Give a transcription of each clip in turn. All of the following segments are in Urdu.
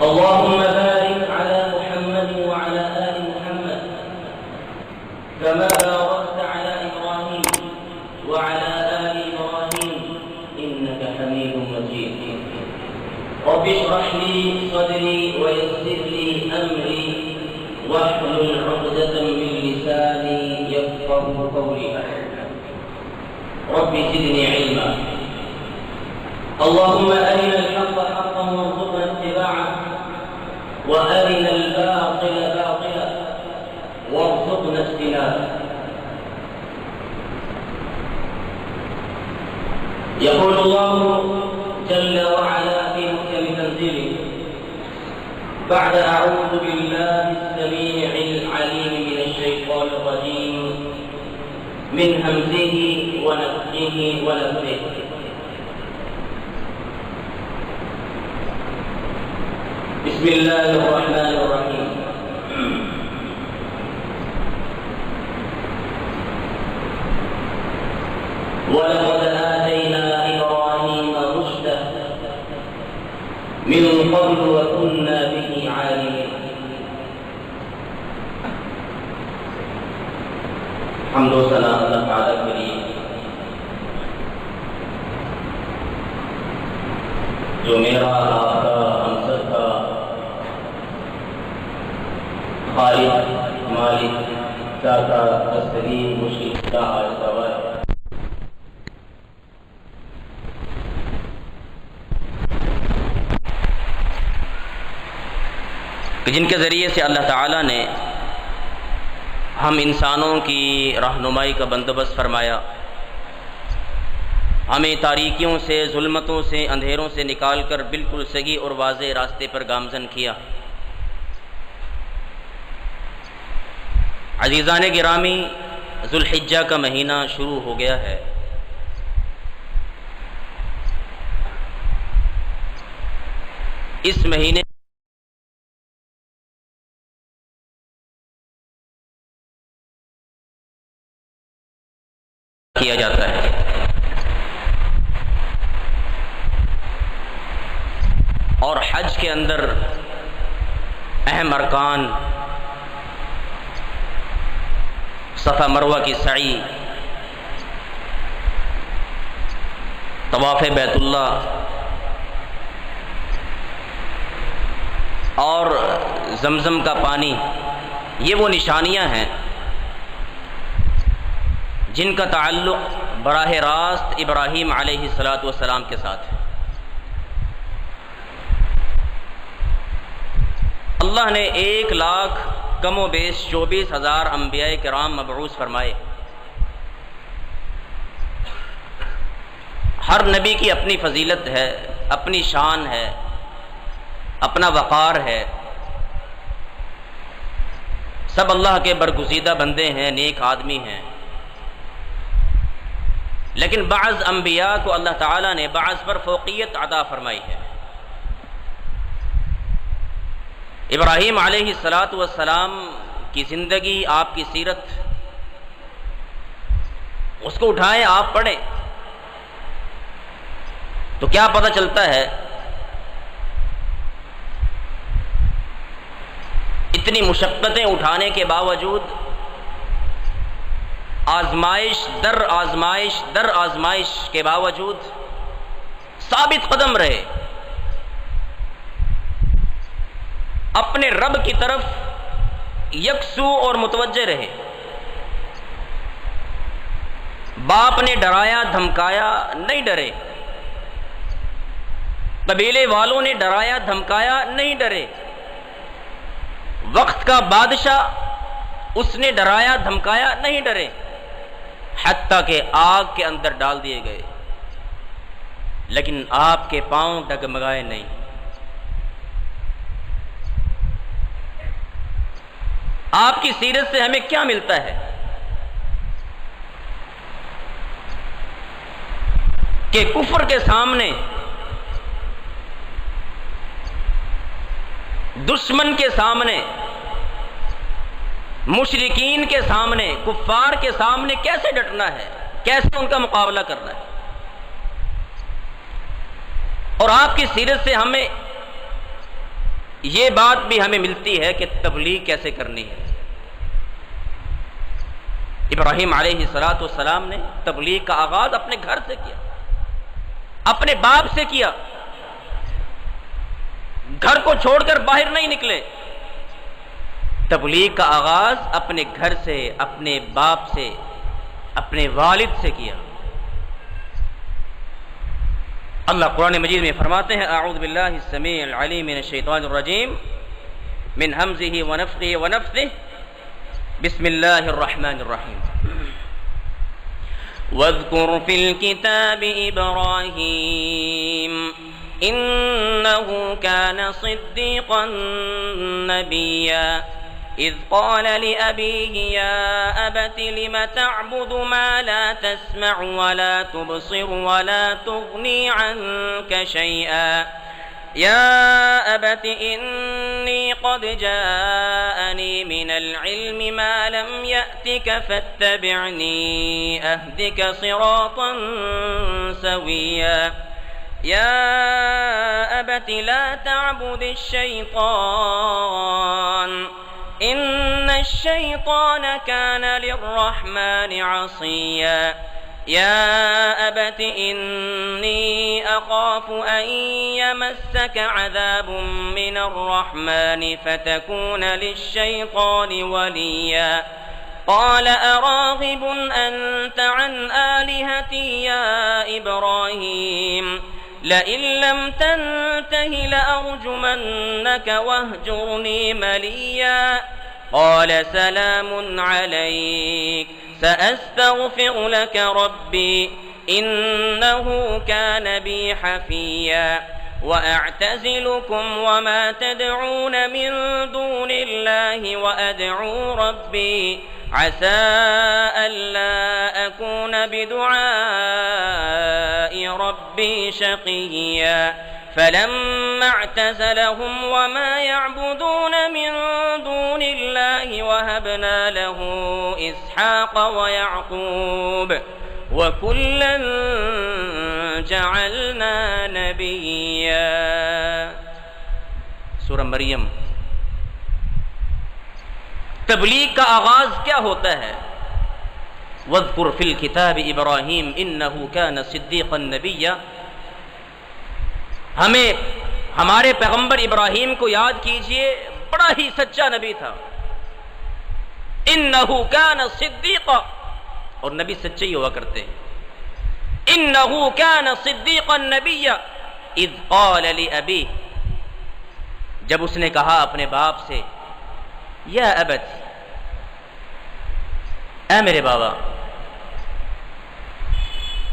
اللهم بارك على محمد وعلى آل محمد كما باركت على إبراهيم وعلى آل إبراهيم إنك حميد مجيد. رب اشرح لي صدري ويسر لي أمري واحلل عقدة من لساني يفقهوا قولي. رب زدني علما. اللهم أرنا الحق حقا وارزقنا اتباعه وأرنا الباطل باطلا وارزقنا اجتنابه. يقول الله جل وعلا في محكم تنزيله بعد أعوذ بالله السميع العليم من الشيطان الرجيم من همزه ونفخه ونفثه. بسم الله الرحمن الرحيم. ولقد آتينا إبراهيم رشده من قبل وكنا به عالمين. حمد و ثنا اللہ تعالی کے لیے جو میرا آپ کا ہم سب کا خالق مالک داتا تسلیم مشرق جن کے ذریعے سے اللہ تعالیٰ نے ہم انسانوں کی رہنمائی کا بندوبست فرمایا، ہمیں تاریکیوں سے، ظلمتوں سے، اندھیروں سے نکال کر بالکل صحیح اور واضح راستے پر گامزن کیا۔ عزیزان گرامی، ذوالحجہ کا مہینہ شروع ہو گیا ہے۔ اس مہینے کیا جاتا ہے۔ اور حج کے اندر اہم ارکان صفا مروہ کی سعی، طواف بیت اللہ اور زمزم کا پانی، یہ وہ نشانیاں ہیں جن کا تعلق براہ راست ابراہیم علیہ السلام کے ساتھ ہے۔ اللہ نے 1,00,000 کم و بیش 24,000 انبیاء کرام مبعوث فرمائے۔ ہر نبی کی اپنی فضیلت ہے، اپنی شان ہے، اپنا وقار ہے۔ سب اللہ کے برگزیدہ بندے ہیں، نیک آدمی ہیں، لیکن بعض انبیاء کو اللہ تعالیٰ نے بعض پر فوقیت عطا فرمائی ہے۔ ابراہیم علیہ السلام کی زندگی، آپ کی سیرت، اس کو اٹھائیں آپ پڑھیں تو کیا پتہ چلتا ہے؟ اتنی مشقتیں اٹھانے کے باوجود آزمائش در آزمائش در آزمائش کے باوجود ثابت قدم رہے، اپنے رب کی طرف یکسو اور متوجہ رہے۔ باپ نے ڈرایا دھمکایا، نہیں ڈرے۔ قبیلے والوں نے ڈرایا دھمکایا، نہیں ڈرے۔ وقت کا بادشاہ، اس نے ڈرایا دھمکایا، نہیں ڈرے، حتیٰ کہ آگ کے اندر ڈال دیے گئے، لیکن آپ کے پاؤں ڈگمگائے نہیں۔ آپ کی سیرت سے ہمیں کیا ملتا ہے؟ کہ کفر کے سامنے، دشمن کے سامنے، مشرکین کے سامنے، کفار کے سامنے کیسے ڈٹنا ہے، کیسے ان کا مقابلہ کرنا ہے۔ اور آپ کی سیرت سے ہمیں یہ بات بھی ہمیں ملتی ہے کہ تبلیغ کیسے کرنی ہے۔ ابراہیم علیہ السلام نے تبلیغ کا آغاز اپنے گھر سے کیا، اپنے باپ سے کیا، گھر کو چھوڑ کر باہر نہیں نکلے، تبلیغ کا آغاز اپنے گھر سے، اپنے باپ سے، اپنے والد سے کیا۔ اللہ قرآن مجید میں فرماتے ہیں اعوذ باللہ السمیع العلیم من الشیطان الرجیم من ہمزہ ونفخہ ونفثہ بسم اللہ الرحمن الرحیم واذکر فی الکتاب ابراہیم انہ کان صدیقا نبیا اذ قال لأبيه يا أبت لم تعبد ما لا تسمع ولا تبصر ولا تغني عنك شيئا يا أبت إني قد جاءني من العلم ما لم يأتك فاتبعني أهدك صراطا سويا يا أبت لا تعبد الشيطان إن الشيطان كان للرحمن عصيا يا أبت إني أخاف أن يمسك عذاب من الرحمن فتكون للشيطان وليا قال أراغب أنت عن آلهتي يا إبراهيم لئن لم تنته لأرجمنك واهجرني مليا قال سلام عليك سأستغفر لك ربي إنه كان بي حفيا وأعتزلكم وما تدعون من دون الله وأدعو ربي عسى ألا أكون بدعاء ربي شقيا فلما اعتزلهم وما يعبدون من دون الله وهبنا له إسحاق ويعقوب وكلا جعلنا نبيا۔ سورہ مریم۔ تبلیغ کا آغاز کیا ہوتا ہے؟ وَاذْكُرْ فِي الْكِتَابِ إِبْرَاهِيمَ إِنَّهُ كَانَ صِدِّيقًا نَبِيًّا۔ ہمیں ہمارے پیغمبر ابراہیم کو یاد کیجئے، بڑا ہی سچا نبی تھا۔ إِنَّهُ كَانَ صِدِّيقًا، اور نبی سچے ہی ہوا کرتے ہیں۔ إِنَّهُ كَانَ صِدِّيقًا نَبِيًّا إِذْ قَالَ لِأَبِيهِ، جب اس نے کہا اپنے باپ سے یا ابت، اے میرے بابا،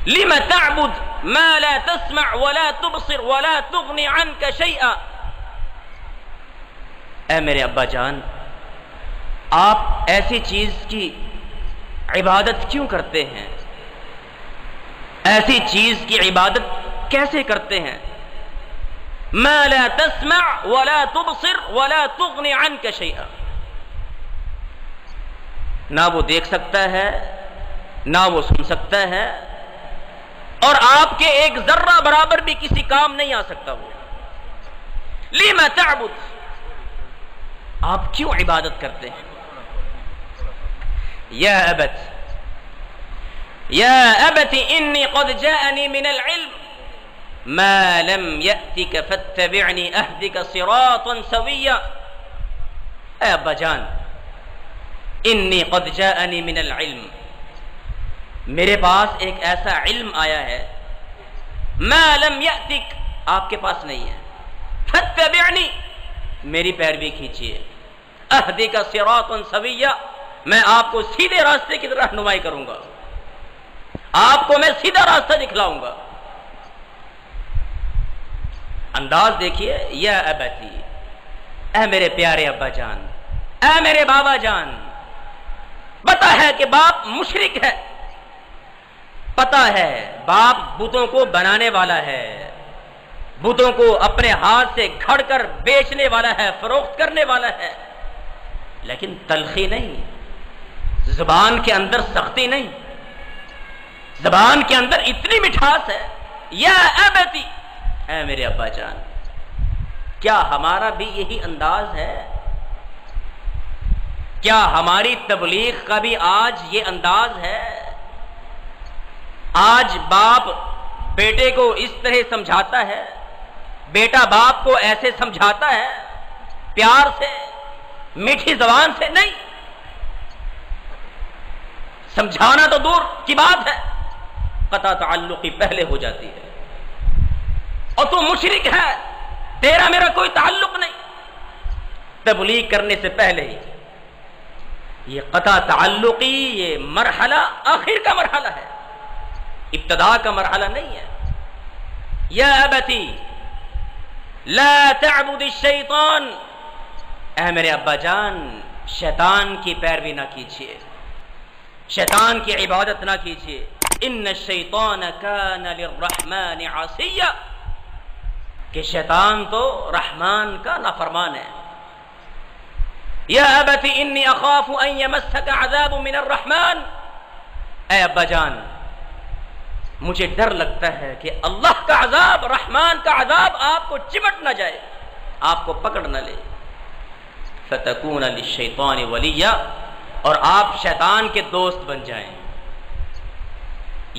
لم تعبد ما لا تسمع ولا تبصر ولا تغني عنك شيئا، اے میرے ابا جان، آپ ایسی چیز کی عبادت کیوں کرتے ہیں؟ ایسی چیز کی عبادت کیسے کرتے ہیں؟ ما لا تسمع ولا تبصر ولا تغني عنك شيئا، نہ وہ دیکھ سکتا ہے، نہ وہ سن سکتا ہے، اور آپ کے ایک ذرہ برابر بھی کسی کام نہیں آ سکتا وہ۔ لِمَ تَعْبُدُ، آپ کیوں عبادت کرتے ہیں؟ یا ابت، یا ابت انی قد جاءنی من العلم ما لم یأتک فاتبعنی اہدک صراطا سویا، اے ابا جان، انی قد جاءنی من العلم، میرے پاس ایک ایسا علم آیا ہے، ما لم یأتک، آپ کے پاس نہیں ہے، فاتبعنی، میری پیروی کھینچیے، اہدک صراطا سویا، میں آپ کو سیدھے راستے کی طرف رہنمائی کروں گا، آپ کو میں سیدھا راستہ دکھلاؤں گا۔ انداز دیکھیے، یا ابتی، اے میرے پیارے ابا جان، اے میرے بابا جان۔ پتہ ہے کہ باپ مشرک ہے، پتہ ہے باپ بتوں کو بنانے والا ہے، بتوں کو اپنے ہاتھ سے گھڑ کر بیچنے والا ہے، فروخت کرنے والا ہے، لیکن تلخی نہیں، زبان کے اندر سختی نہیں، زبان کے اندر اتنی مٹھاس ہے۔ یا ابتی، اے میرے ابا جان، کیا ہمارا بھی یہی انداز ہے؟ کیا ہماری تبلیغ کا بھی آج یہ انداز ہے؟ آج باپ بیٹے کو اس طرح سمجھاتا ہے، بیٹا باپ کو ایسے سمجھاتا ہے، پیار سے، میٹھی زبان سے نہیں، سمجھانا تو دور کی بات ہے، قطع تعلقی پہلے ہو جاتی ہے۔ اور تو مشرک ہے، تیرا میرا کوئی تعلق نہیں، تبلیغ کرنے سے پہلے ہی یہ قطع تعلقی، یہ مرحلہ آخر کا مرحلہ ہے، ابتدا کا مرحلہ نہیں ہے۔ یا ابتی لا تعبد الشیطان، اے میرے ابا جان شیطان کی پیروی نہ کیجیے، شیطان کی عبادت نہ کیجیے، ان الشیطان کان للرحمن عصیا، کہ شیطان تو رحمان کا نافرمان ہے۔ یا ابت انی اخاف ان یمسک عذاب من الرحمن، اے ابا جان مجھے ڈر لگتا ہے کہ اللہ کا عذاب، رحمان کا عذاب آپ کو چمٹ نہ جائے، آپ کو پکڑ نہ لے، فتکون للشیطان ولیا، اور آپ شیطان کے دوست بن جائیں۔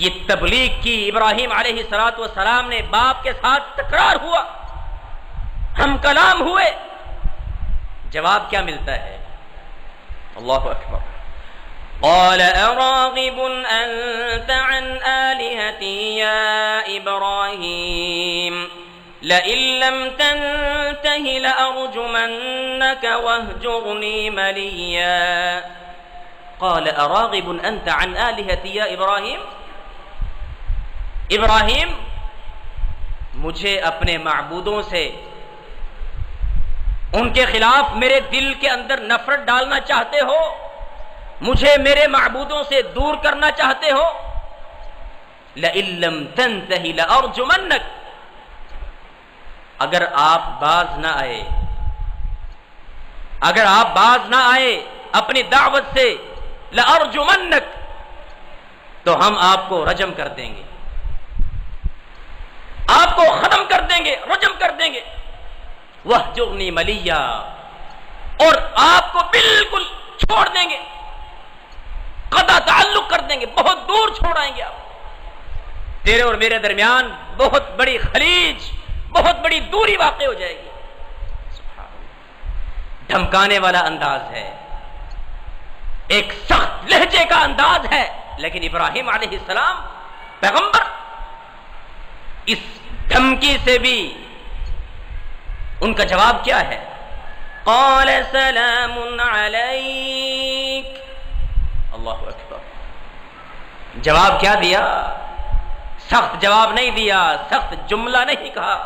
یہ تبلیغ کی ابراہیم علیہ السلام نے باپ کے ساتھ تکرار ہوا، ہم کلام ہوئے، جواب کیا ملتا ہے؟ اللہ اکبر۔ قال اراغب انت عن آلهتي يا ابراہیم لئن لم تنته لأرجمنك واهجرني مليا۔ قال اراغب انت عن آلهتي يا ابراہیم، ابراہیم مجھے اپنے معبودوں سے، ان کے خلاف میرے دل کے اندر نفرت ڈالنا چاہتے ہو، مجھے میرے معبودوں سے دور کرنا چاہتے ہو؟ لئن لم تنتہی لأرجمنک، اگر آپ باز نہ آئے، اگر آپ باز نہ آئے اپنی دعوت سے، لأرجمنک، تو ہم آپ کو رجم کر دیں گے، آپ کو ختم کر دیں گے، رجم کر دیں گے، وَاهْجُرْنِي مَلِيًّا، اور آپ کو بالکل چھوڑ دیں گے، قطع تعلق کر دیں گے، بہت دور چھوڑائیں گے آپ، تیرے اور میرے درمیان بہت بڑی خلیج، بہت بڑی دوری واقع ہو جائے گی۔ دھمکانے والا انداز ہے، ایک سخت لہجے کا انداز ہے، لیکن ابراہیم علیہ السلام پیغمبر اس دھمکی سے بھی ان کا جواب کیا ہے؟ قال سلام علیک، اللہ اکبر، جواب کیا دیا؟ سخت جواب نہیں دیا، سخت جملہ نہیں کہا،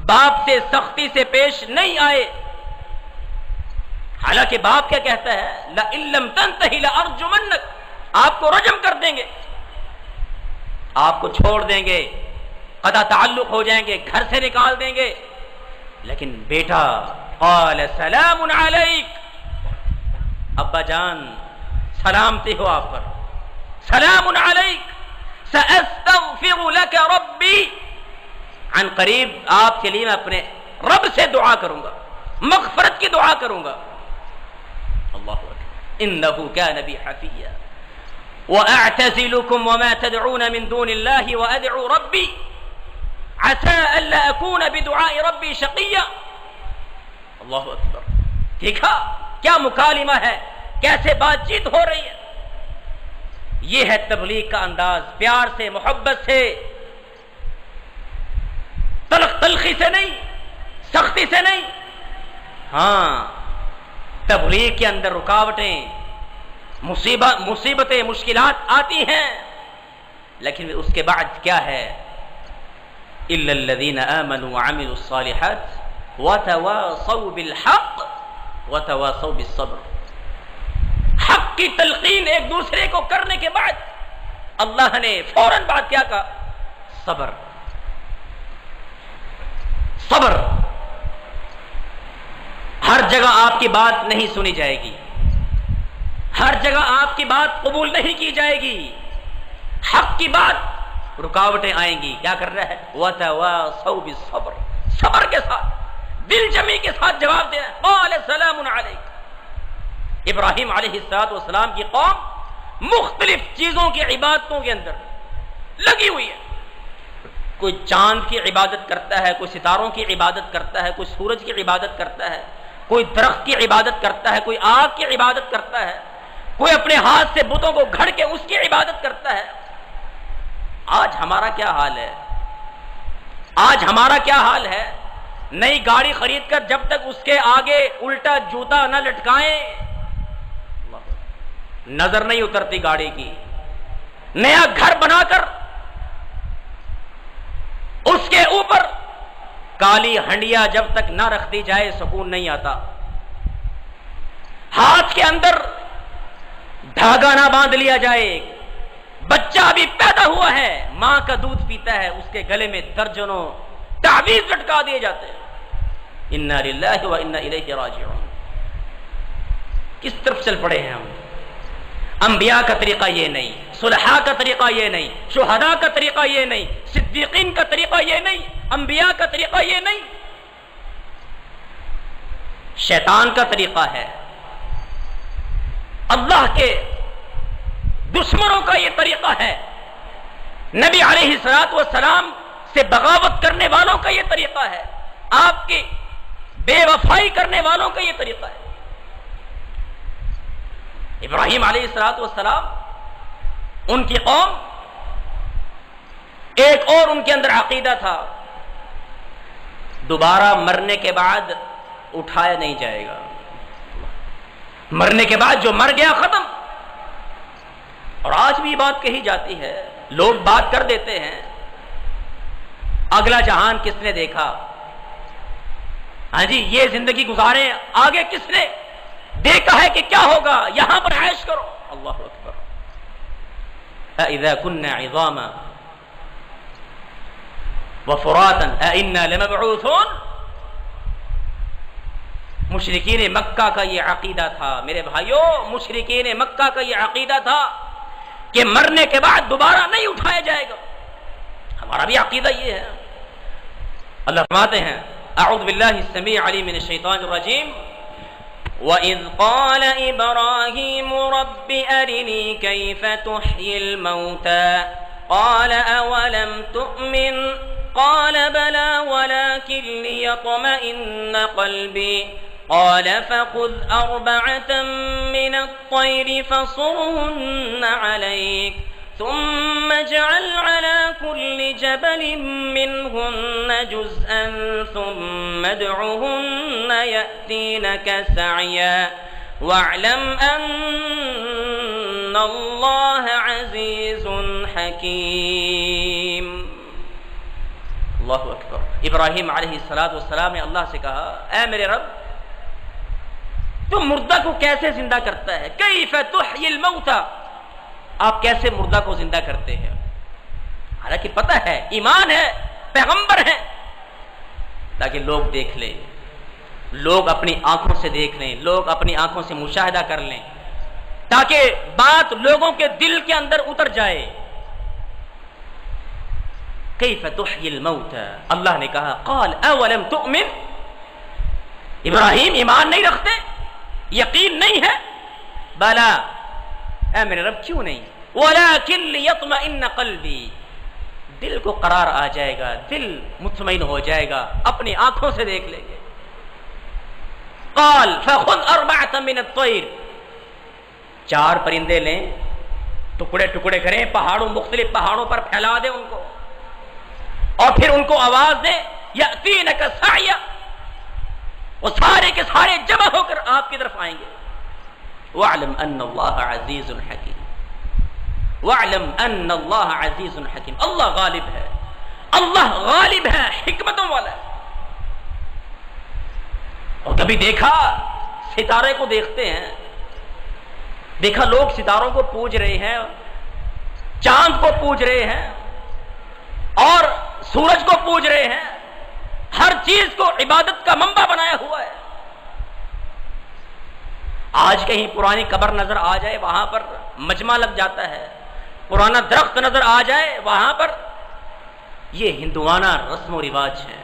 باپ سے سختی سے پیش نہیں آئے، حالانکہ باپ کیا کہتا ہے؟ لئن لم تنتہی لأرجمنک، آپ کو رجم کر دیں گے، آپ کو چھوڑ دیں گے، قطع تعلق ہو جائیں گے، گھر سے نکال دیں گے۔ لیکن بیٹا قال سلام علیک، ابا جان سلامتی ہو آپ پر، سلام علیک، سأستغفر لك ربی، عن قریب آپ کے لیے میں اپنے رب سے دعا کروں گا، مغفرت کی دعا کروں گا۔ اللہ اکبر، انه كان بی حفیا واعتزلكم وما تدعون من دون الله وادعو ربی عسى الا اكون بدعاء ربی شقیا۔ اللہ اکبر، دیکھا کیا مکالمہ ہے، کیسے بات چیت ہو رہی ہے۔ یہ ہے تبلیغ کا انداز، پیار سے، محبت سے، تلخی سے نہیں، سختی سے نہیں۔ ہاں تبلیغ کے اندر رکاوٹیں، مصیبتیں، مشکلات آتی ہیں، لیکن اس کے بعد کیا ہے؟ الا الذين امنوا وعملوا الصالحات وتواصوا بالحق وتواصوا بالصبر، حق کی تلقین ایک دوسرے کو کرنے کے بعد اللہ نے فوراً بات کیا کہا؟ صبر، صبر۔ ہر جگہ آپ کی بات نہیں سنی جائے گی، ہر جگہ آپ کی بات قبول نہیں کی جائے گی، حق کی بات، رکاوٹیں آئیں گی۔ کیا کر رہا ہے؟ وَتَوَاصَوْا بِالصَّبْرِ، صبر کے ساتھ دل جمی کے ساتھ جواب دیا، قال سلام علیک۔ ابراہیم علیہ السلام کی قوم مختلف چیزوں کی عبادتوں کے اندر لگی ہوئی ہے، کوئی چاند کی عبادت کرتا ہے، کوئی ستاروں کی عبادت کرتا ہے، کوئی سورج کی عبادت کرتا ہے، کوئی درخت کی عبادت کرتا ہے، کوئی آگ کی عبادت کرتا ہے، کوئی اپنے ہاتھ سے بتوں کو گھڑ کے اس کی عبادت کرتا ہے۔ آج ہمارا کیا حال ہے؟ آج ہمارا کیا حال ہے؟ نئی گاڑی خرید کر جب تک اس کے آگے الٹا جوتا نہ لٹکائیں نظر نہیں اترتی گاڑی کی۔ نیا گھر بنا کر اس کے اوپر کالی ہنڈیا جب تک نہ رکھ دی جائے سکون نہیں آتا۔ ہاتھ کے اندر دھاگا نہ باندھ لیا جائے، بچہ ابھی پیدا ہوا ہے، ماں کا دودھ پیتا ہے، اس کے گلے میں درجنوں تعویذ لٹکا دیے جاتے ہیں۔ انا للہ و انا الیہ راجعون۔ کس طرف چل پڑے ہیں ہم؟ انبیاء کا طریقہ یہ نہیں، صلحاء کا طریقہ یہ نہیں، شہداء کا طریقہ یہ نہیں، صدیقین کا طریقہ یہ نہیں، انبیاء کا طریقہ یہ نہیں، شیطان کا طریقہ ہے، اللہ کے دشمنوں کا یہ طریقہ ہے، نبی علیہ الصلوۃ والسلام سے بغاوت کرنے والوں کا یہ طریقہ ہے، آپ کی بے وفائی کرنے والوں کا یہ طریقہ ہے۔ ابراہیم علیہ الصلوۃ والسلام، ان کی قوم، ایک اور ان کے اندر عقیدہ تھا، دوبارہ مرنے کے بعد اٹھایا نہیں جائے گا، مرنے کے بعد جو مر گیا ختم۔ اور آج بھی بات کہی جاتی ہے، لوگ بات کر دیتے ہیں، اگلا جہان کس نے دیکھا؟ ہاں جی، یہ زندگی گزارے، آگے کس نے دیکھا ہے کہ کیا ہوگا؟ یہاں پر عیش کرو۔ اللہ اکبر۔ اذا كنا عظاما وفراتا انا لمبعوثون۔ مشرکین مکہ کا یہ عقیدہ تھا میرے بھائیوں، مشرکین مکہ کا یہ عقیدہ تھا کہ مرنے کے بعد دوبارہ نہیں اٹھایا جائے گا۔ ہمارا بھی عقیدہ یہ ہے۔ اللہ فرماتے ہیں، اعوذ باللہ السمیع العلیم من الشیطان الرجیم، وَإِذْ قَالَ إِبْرَاهِيمُ رَبِّ أَرِنِي كَيْفَ تُحْيِي الْمَوْتَى قَالَ أَوَلَمْ تُؤْمِنْ قَالَ بَلَى وَلَكِنْ لِيَطْمَئِنَّ قَلْبِي قَالَ فَخُذْ أَرْبَعَةً مِّنَ الطَّيْرِ فَصُرْهُنَّ عَلَيْكَ ثم اجعل على كل جبل منهن جزءا ثم ادعهن يأتينك سعيا واعلم أن الله عزيز حكيم۔ اللہ اکبر۔ ابراہیم علیہ السلام نے اللہ سے کہا، اے میرے رب، تو مردہ کو کیسے زندہ کرتا ہے؟ کیف تحیی الموتى، آپ کیسے مردہ کو زندہ کرتے ہیں؟ حالانکہ پتہ ہے، ایمان ہے، پیغمبر ہے، تاکہ لوگ دیکھ لیں، لوگ اپنی آنکھوں سے دیکھ لیں، لوگ اپنی آنکھوں سے مشاہدہ کر لیں، تاکہ بات لوگوں کے دل کے اندر اتر جائے۔ کیف تحیی الموتى، اللہ نے کہا، قال اولم تؤمن، ابراہیم ایمان نہیں رکھتے، یقین نہیں ہے؟ بلا، اے میرے رب کیوں نہیں؟ وَلَكِنْ لِيَطْمَئِنَّ قَلْبِي، دل کو قرار آ جائے گا، دل مطمئن ہو جائے گا، اپنی آنکھوں سے دیکھ لیں گے۔ قال فَخُذْ أَرْبَعَةً مِّنَ الطَّيْرِ، 4 پرندے لیں، ٹکڑے ٹکڑے کریں، مختلف پہاڑوں پر پھیلا دیں ان کو، اور پھر ان کو آواز دیں، يَأْتِينَكَ سَعْيًا، وہ سارے کے سارے جمع ہو کر آپ کی طرف آئیں گے۔ وَاعْلَمْ أَنَّ اللَّهَ عَزِيزٌ حَكِيمٌ، وَاعْلَمْ أَنَّ اللَّهَ عَزِيزٌ حَكِيمٌ، اللہ غالب ہے، اللہ غالب ہے، حکمتوں والا ہے۔ اور کبھی دیکھا ستارے کو دیکھتے ہیں، دیکھا لوگ ستاروں کو پوج رہے ہیں، چاند کو پوج رہے ہیں، اور سورج کو پوج رہے ہیں، ہر چیز کو عبادت کا منبع بنایا ہوا ہے۔ آج کہیں پرانی قبر نظر آ جائے، وہاں پر مجمع لگ جاتا ہے، پرانا درخت نظر آ جائے وہاں پر، یہ ہندوانہ رسم و رواج ہے۔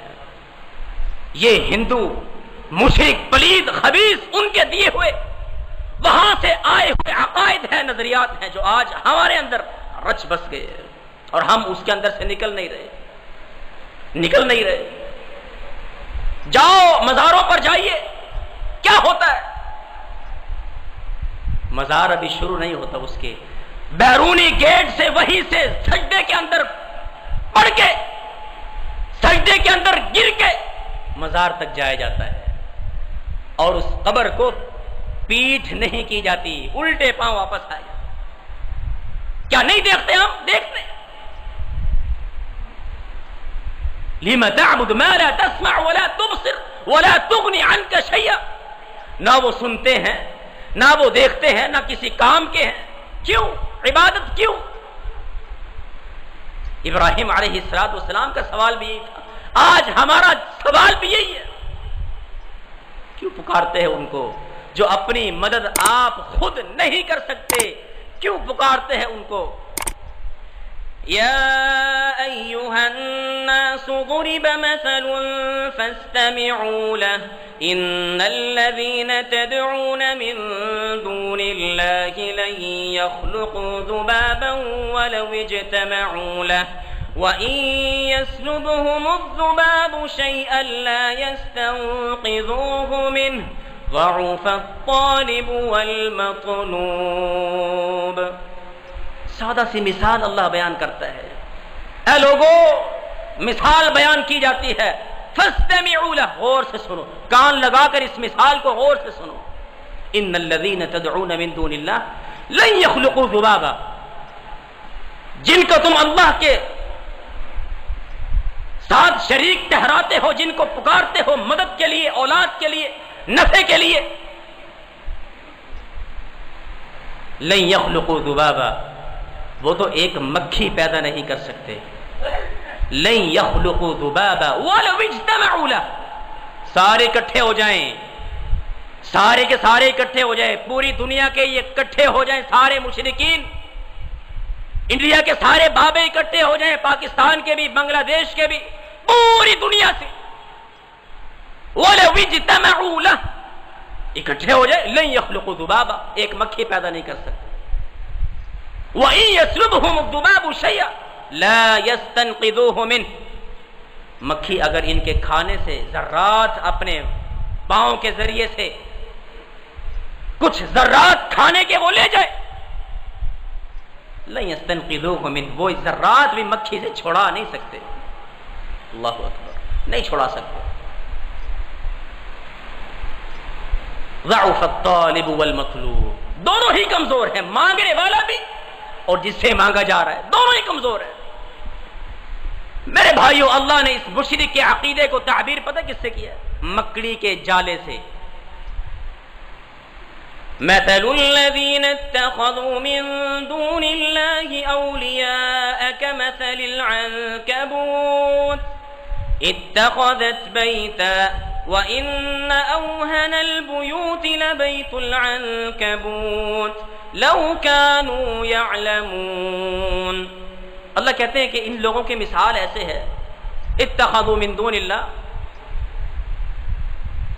یہ ہندو مشرک پلید خبیث ان کے دیے ہوئے وہاں سے آئے ہوئے عقائد ہیں، نظریات ہیں جو آج ہمارے اندر رچ بس گئے ہیں اور ہم اس کے اندر سے نکل نہیں رہے۔ جاؤ مزاروں پر جائیے، کیا ہوتا ہے؟ مزار ابھی شروع نہیں ہوتا، اس کے بیرونی گیٹ سے وہیں سے سجدے کے اندر پڑ کے، سجدے کے اندر گر کے مزار تک جایا جاتا ہے، اور اس قبر کو پیٹھ نہیں کی جاتی، الٹے پاؤں واپس آئے۔ کیا نہیں دیکھتے ہم؟ دیکھتے ہیں۔ لِمَ تَعْبُدُ مَا لَا تَسْمَعُ وَلَا تُبْصِرُ وَلَا تُغْنِ عَنْكَ شَيْئًا۔ نہ وہ سنتے ہیں، نہ وہ دیکھتے ہیں، نہ کسی کام کے ہیں۔ کیوں؟ عبادت کیوں؟ ابراہیم علیہ السلام کا سوال بھی یہی تھا، آج ہمارا سوال بھی یہی ہے، کیوں پکارتے ہیں ان کو جو اپنی مدد آپ خود نہیں کر سکتے؟ کیوں پکارتے ہیں ان کو؟ یا ایھا الناس ضرب مثل فاستمعوا له ان الذين تدعون من دون الله لن يخلقوا ذبابا ولو اجتمعوا له وَإِن يَسْلُبْهُمُ الذُّبَابُ شَيْئًا لَا يَسْتَنقِذُوهُ مِنْهُ ضَعُفَ الطَّالِبُ وَالْمَطْلُوبُ۔ سادہ سی مثال اللہ بیان کرتا ہے، اے لوگو مثال بیان کی جاتی ہے، فَاسْتَمِعُوا لَهُ، غور سے سنو، کان لگا کر اس مثال کو غور سے سنو۔ إِنَّ الَّذِينَ تَدْعُونَ مِن دُونِ اللَّهِ لَن يَخْلُقُوا ذُبَابًا، جن کو تم اللہ کے ساتھ شریک ٹھہراتے ہو، جن کو پکارتے ہو مدد کے لیے، اولاد کے لیے، نفع کے لیے، لن يخلقوا ذبابا، وہ تو ایک مکھی پیدا نہیں کر سکتے۔ لن يخلقوا ذبابا ولو اجتمعوا له، سارے اکٹھے ہو جائیں، سارے کے سارے اکٹھے ہو جائیں، پوری دنیا کے یہ اکٹھے ہو جائیں، سارے مشرکین، انڈیا کے سارے بابے اکٹھے ہو جائیں، پاکستان کے بھی، بنگلہ دیش کے بھی، پوری دنیا سے، وَلَوْ اجْتَمَعُوا لَهُ، اکٹھے ہو جائے، لَن يَخْلُقُوا ذُبَابًا، ایک مکھی پیدا نہیں کر سکتے۔ وَإِن يَسْلُبْهُمُ الذُّبَابُ شَيْئًا لَا يَسْتَنقِذُوهُ مِنْهُ، مکھی اگر ان کے کھانے سے ذرات اپنے پاؤں کے ذریعے سے کچھ ذرات کھانے کے وہ لے جائے، لَن يَسْتَنقِذُوهُ مِنْهُ، وہ ذرات بھی مکھی سے چھڑا نہیں سکتے۔ اللہ اکبر، نہیں چھڑا سکتے۔ ضعف الطالب والمطلوب، دونوں ہی کمزور ہیں، مانگنے والا بھی اور جس سے مانگا جا رہا ہے، دونوں ہی کمزور ہیں۔ میرے بھائیو، اللہ نے اس مشرک کے عقیدے کو تعبیر پتہ کس سے کیا ہے؟ مکڑی کے جالے سے۔ مثل الذين اتخذوا من دون الله أولياء كمثل العنكبوت اتخذت بيتا وإن أوهن البيوت لبيت العنكبوت لو كانوا يعلمون۔ اللہ کہتے ہیں کہ ان لوگوں کی مثال ایسے ہے، اتخذوا من دون اللہ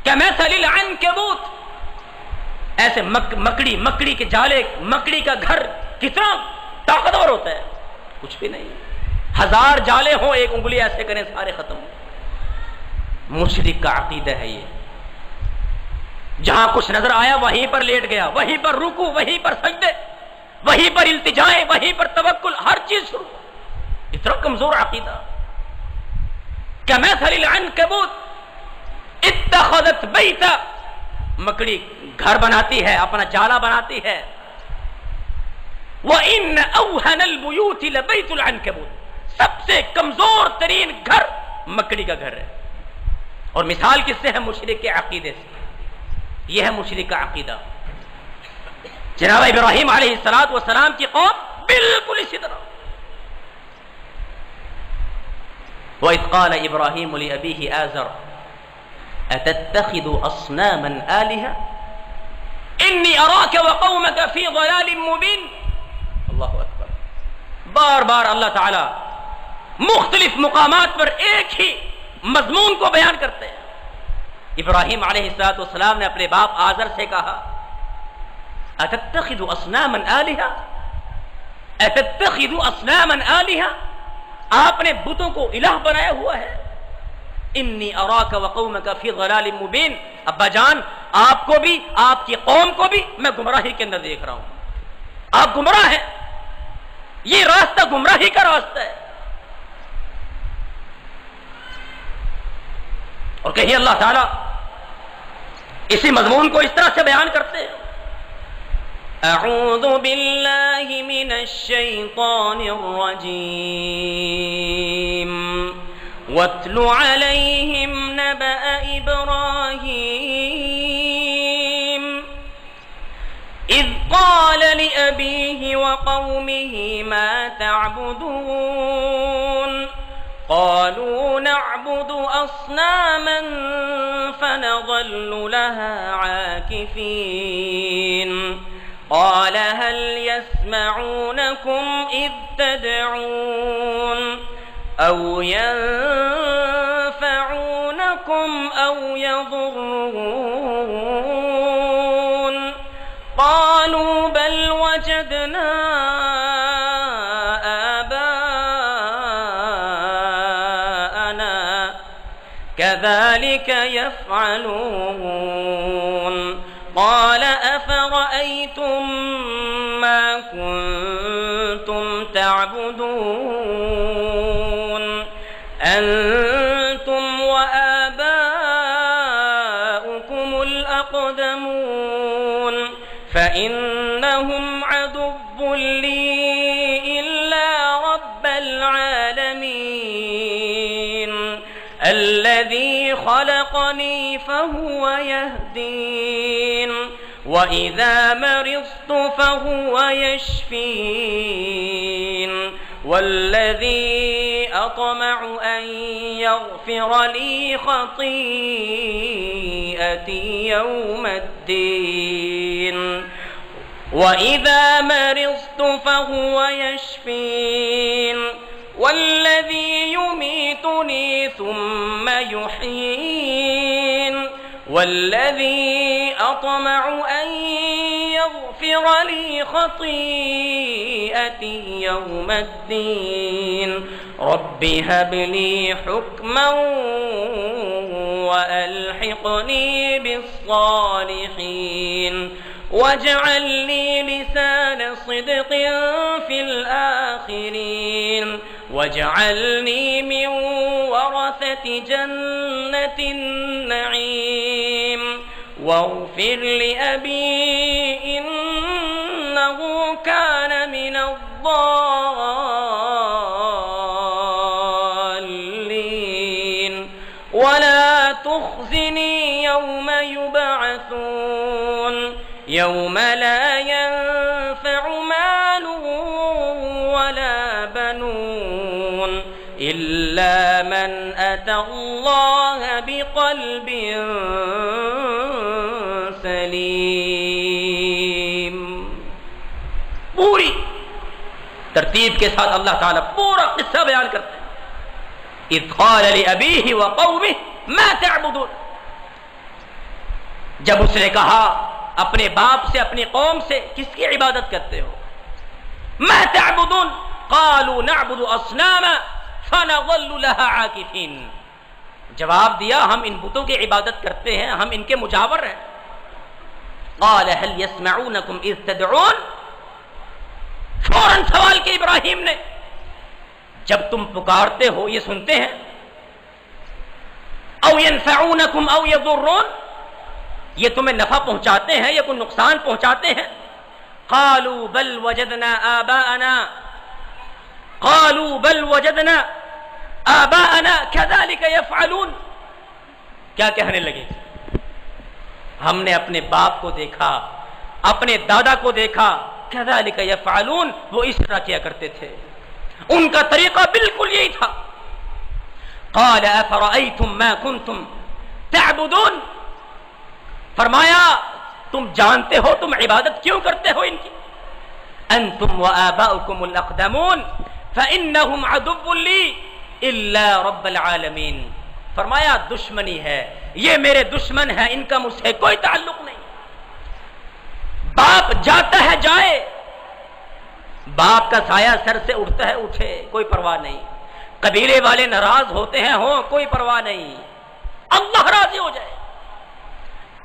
كمثل العنكبوت، ایسے مکڑی کے جالے، مکڑی کا گھر کتنا طاقتور ہوتا ہے، کچھ بھی نہیں، 1000 جالے ہوں، ایک انگلی ایسے کریں سارے ختم۔ مشرک کا عقیدہ ہے یہ، جہاں کچھ نظر آیا وہیں پر لیٹ گیا، وہیں پر رکوع، وہیں پر سجدے، وہیں پر التجائیں، وہیں پر توکل، ہر چیز شروع۔ اتنا کمزور عقیدہ۔ کمثل العنکبوت اتخذت بیتا، مکڑی گھر بناتی ہے، اپنا جالا بناتی ہے۔ وَإِنَّ أَوْهَنَ الْبُيُوتِ لَبَيْتُ الْعَنْكَبُوتِ، سب سے کمزور ترین گھر مکڑی کا گھر ہے۔ اور مثال کس سے ہے؟ مشرک کے عقیدے سے۔ یہ ہے مشرک کا عقیدہ۔ جناب ابراہیم علیہ السلام کی قوم بالکل اسی طرح۔ وَإِذْ قَالَ إِبْرَاهِيمُ لِأَبِيهِ آزَرَ أَتَتَّخِذُ أَصْنَامًا آلِهَةً إِنِّي أَرَاكَ وَقَوْمَكَ فِي ضَلَالٍ مُبِينٍ۔ اللہ اکبر، بار بار اللہ تعالی مختلف مقامات پر ایک ہی مضمون کو بیان کرتے ہیں۔ ابراہیم علیہ السلام نے اپنے باپ آزر سے کہا اتتخذ اصناما آلہہ، اتتخذ اصناما آلہہ، آپ نے بتوں کو الہ بنایا ہوا ہے. انی اراک وقومک فی ضلال مبین، ابا جان آپ کو بھی آپ کی قوم کو بھی میں گمراہی کے اندر دیکھ رہا ہوں، آپ گمراہ ہیں، یہ راستہ گمراہی کا راستہ ہے. اور کہیں اللہ تعالیٰ اسی مضمون کو اس طرح سے بیان کرتے ہیں اعوذ باللہ من الشیطان الرجیم واتل علیہم نبأ ابراہیم اذ قال لأبیہ وقومہ ما تعبدون قالوا نعبد أصناما فنظل لها عاكفين قال هل يسمعونكم إذ تدعون أو ينفعونكم أو يضرون قالوا بل وجدنا كذلك يفعلون قال أفرأيتم ما كنتم تعبدون أنتم وآباؤكم الأقدمون فإنهم عدو لي إلا رب العالمين الذي خلقني فهو يهدين وإذا مرضت فهو يشفين والذي أطمع أن يغفر لي خطيئتي يوم الدين وإذا مرضت فهو يشفين والذي يميتني ثم يحيين والذي أطمع أن يغفر لي خطيئتي يوم الدين رب هب لي حكما وألحقني بالصالحين واجعل لي لسان صدق في الآخرين واجعلني من ورثة جنة النعيم واغفر لأبي إنه كان من الضالين ولا تخزني يوم يبعثون يوم لا ينفع مال ولا بنون إلا من أتى الله بقلب سلیم. پوری ترتیب کے ساتھ اللہ تعالیٰ پورا قصہ بیان کرتے ہیں. اذ قال لأبيه وقومه ما تعبدون، جب اس نے کہا اپنے باپ سے اپنی قوم سے کس کی عبادت کرتے ہو. ما تعبدون قالوا نعبد اصناما فنظل لها عاكفين، جواب دیا ہم ان بتوں کی عبادت کرتے ہیں، ہم ان کے مجاور ہیں. قال هل يسمعونكم اذ تدعون، فوراً سوال کیا ابراہیم نے، جب تم پکارتے ہو یہ سنتے ہیں. او ينفعونكم او يضرون، یہ تمہیں نفع پہنچاتے ہیں یا کوئی نقصان پہنچاتے ہیں. قالوا بل وجدنا آباءنا، قالوا بل وجدنا آباءنا كذلك يفعلون، کیا کہنے لگے، ہم نے اپنے باپ کو دیکھا، اپنے دادا کو دیکھا، كذلك يفعلون، وہ اس طرح کیا کرتے تھے، ان کا طریقہ بالکل یہی تھا. قال افرأيتم ما كنتم تعبدون، فرمایا تم جانتے ہو تم عبادت کیوں کرتے ہو ان کی. انتم وآباؤكم الاقدمون فانهم عدو لي الا رب العالمین، فرمایا دشمنی ہے، یہ میرے دشمن ہیں، ان کا مجھ سے کوئی تعلق نہیں۔ باپ جاتا ہے جائے، باپ کا سایہ سر سے اٹھتا ہے اٹھے، کوئی پرواہ نہیں۔ قبیلے والے ناراض ہوتے ہیں ہوں، کوئی پرواہ نہیں۔ اللہ راضی ہو جائے،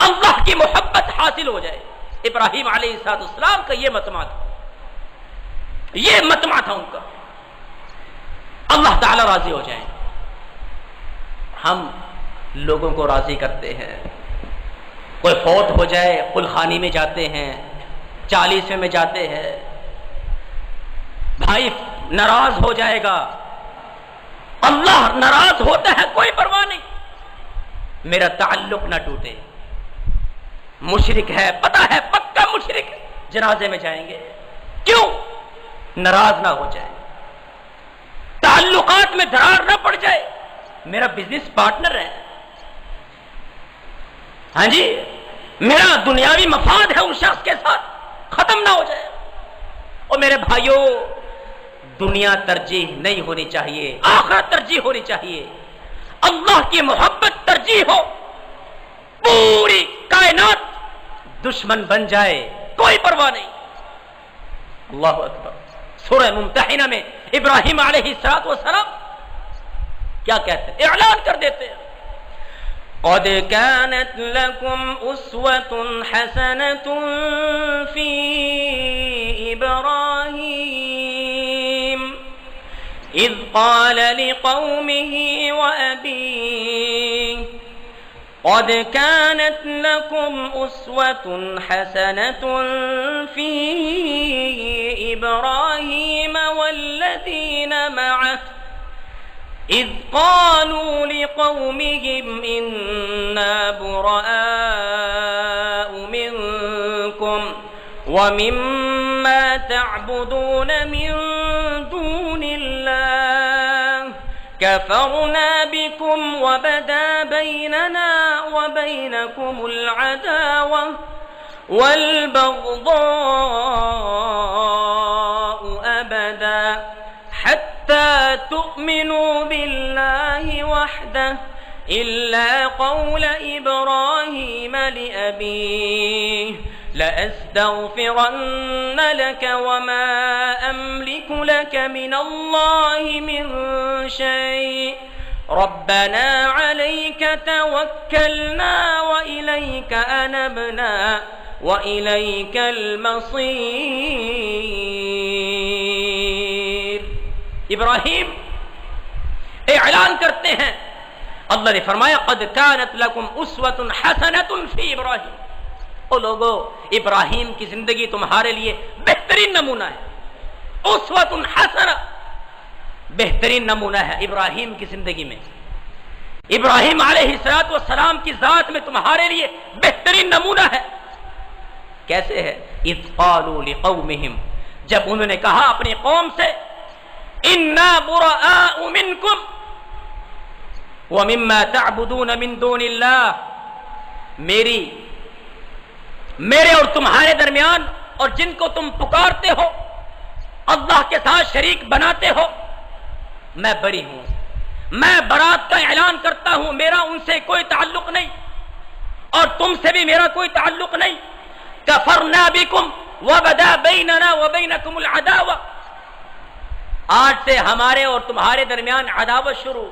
اللہ کی محبت حاصل ہو جائے۔ ابراہیم علیہ السلام کا یہ مطمع تھا، یہ مطمع تھا ان کا، اللہ تعالی راضی ہو جائیں۔ ہم لوگوں کو راضی کرتے ہیں، کوئی فوت ہو جائے قلخانی میں جاتے ہیں، 40ویں میں جاتے ہیں، بھائی ناراض ہو جائے گا، اللہ ناراض ہوتا ہے، کوئی پرواہ نہیں، میرا تعلق نہ ٹوٹے۔ مشرک ہے، پتہ ہے پکا مشرک ہے، جنازے میں جائیں گے، کیوں؟ ناراض نہ ہو جائے، تعلقات میں درار نہ پڑ جائے، میرا بزنس پارٹنر ہے، ہاں جی، میرا دنیاوی مفاد ہے اس شخص کے ساتھ، ختم نہ ہو جائے۔ اور میرے بھائیوں، دنیا ترجیح نہیں ہونی چاہیے، آخرت ترجیح ہونی چاہیے، اللہ کی محبت ترجیح ہو۔ پوری کائنات دشمن بن جائے، کوئی پرواہ نہیں۔ اللہ اکبر۔ سورہ ممتحنہ میں ابراہیم علیہ السلام کیا کہتے ہیں؟ اعلان کر دیتے ہیں، قد كانت لكم أسوة حسنة في إبراهيم إذ قال لقومه وأبيه قد كانت لكم أسوة حسنة في إبراهيم والذين معه إذ قالوا لقومهم إنا براء منكم ومما تعبدون من دون الله كفرنا بكم وبدا بيننا وبينكم العداوة والبغضاء أبدا حتى تؤمنوا بالله وحده إلا قول إبراهيم لأبيه لأستغفرن لك وما أملك لك من الله من شيء ربنا عليك توكلنا وإليك أنبنا وإليك المصير۔ ابراہیم اعلان کرتے ہیں، اللہ نے فرمایا قد كانت لكم اسوة حسنة في ابراہیم، او لوگو ابراہیم کی زندگی تمہارے لیے بہترین نمونہ ہے۔ اسوة حسنہ بہترین نمونہ ہے ابراہیم کی زندگی میں، ابراہیم علیہ السلام کی ذات میں تمہارے لیے بہترین نمونہ ہے۔ کیسے ہے؟ اذ قالوا لقومهم، جب انہوں نے کہا اپنی قوم سے انا براء منکم ومما تعبدون من دون اللہ، میرے اور تمہارے درمیان اور جن کو تم پکارتے ہو اللہ کے ساتھ شریک بناتے ہو، میں بری ہوں، میں برات کا اعلان کرتا ہوں، میرا ان سے کوئی تعلق نہیں اور تم سے بھی میرا کوئی تعلق نہیں۔ کفرنا بکم وبدا بیننا وبینکم العداوہ، آج سے ہمارے اور تمہارے درمیان عداوت شروع،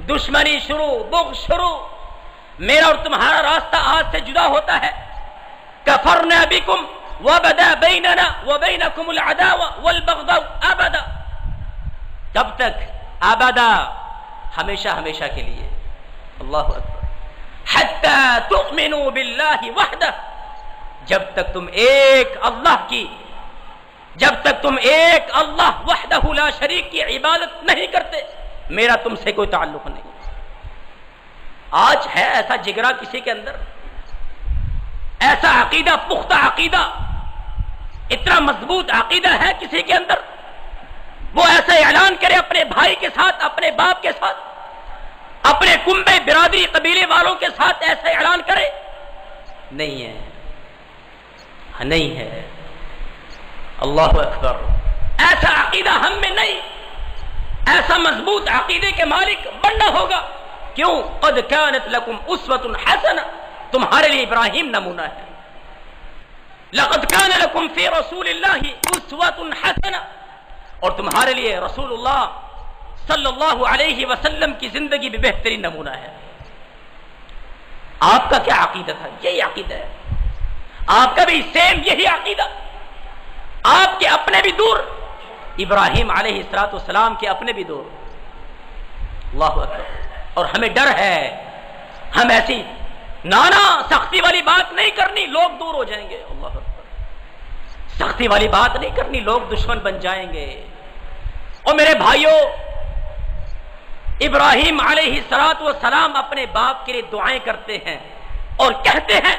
دشمنی شروع، بغض شروع، میرا اور تمہارا راستہ آج سے جدا ہوتا ہے۔ کفرنا بکم وبدا بیننا وبینکم العداوہ والبغضاء ابدا، کب تک؟ ابدا، ہمیشہ ہمیشہ کے لیے۔ اللہ اکبر۔ حتی تؤمنوا باللہ وحدہ، جب تک تم ایک اللہ وحدہ لا شریک کی عبادت نہیں کرتے، میرا تم سے کوئی تعلق نہیں۔ آج ہے ایسا جگرا کسی کے اندر، ایسا عقیدہ، پختہ عقیدہ، اتنا مضبوط عقیدہ ہے کسی کے اندر، وہ ایسا اعلان کرے اپنے بھائی کے ساتھ، اپنے باپ کے ساتھ، اپنے کنبے برادری قبیلے والوں کے ساتھ ایسا اعلان کرے؟ نہیں ہے، نہیں ہے۔ اللہ اکبر۔ ایسا عقیدہ ہم میں نہیں، ایسا مضبوط عقیدے کے مالک بننا ہوگا کیوں؟ قد کانت لکم اسوۃ حسنہ، تمہارے لیے ابراہیم نمونہ ہے. لقد کان لکم فی رسول اللہ اسوۃ حسنہ، اور تمہارے لیے رسول اللہ صلی اللہ علیہ وسلم کی زندگی بھی بہترین نمونہ ہے. آپ کا کیا عقیدہ تھا؟ یہی عقیدہ ہے آپ کا بھی، سیم یہی عقیدہ. آپ کے اپنے بھی دور، ابراہیم علیہ السلام کے اپنے بھی دور. اللہ اکبر. اور ہمیں ڈر ہے، ہم ایسی نانا سختی والی بات نہیں کرنی، لوگ دور ہو جائیں گے. اللہ اکبر. سختی والی بات نہیں کرنی، لوگ دشمن بن جائیں گے. اور میرے بھائیوں، ابراہیم علیہ السلام اپنے باپ کے لیے دعائیں کرتے ہیں اور کہتے ہیں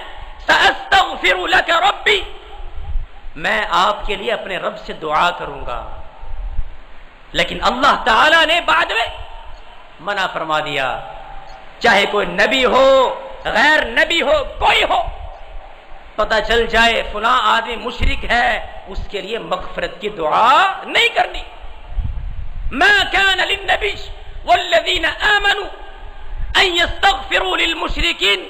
سأستغفر لك ربی، میں آپ کے لیے اپنے رب سے دعا کروں گا. لیکن اللہ تعالی نے بعد میں منع فرما دیا. چاہے کوئی نبی ہو، غیر نبی ہو، کوئی ہو، پتہ چل جائے فلاں آدمی مشرک ہے، اس کے لیے مغفرت کی دعا نہیں کرنی. ما كان للنبي والذين آمنوا أن يستغفروا للمشركين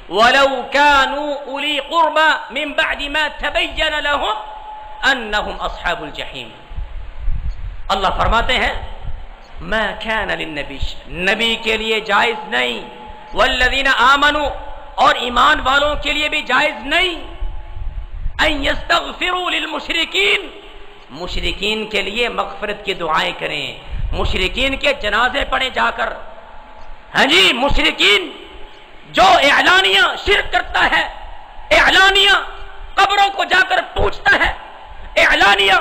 ولو كانوا أولي قربى من بعد ما تبين لهم أنهم أصحاب الجحيم. اللہ فرماتے ہیں ما كان للنبي، نبی کے لیے جائز نہیں، والذین آمنوا، اور ایمان والوں کے لیے بھی جائز نہیں، ان یستغفروا للمشرکین، مشرکین کے لیے مغفرت کی دعائیں کریں، مشرکین کے جنازے پڑھیں جا کر. ہاں جی، مشرکین جو اعلانیہ شرک کرتا ہے، اعلانیہ قبروں کو جا کر پوچھتا ہے، اعلانیہ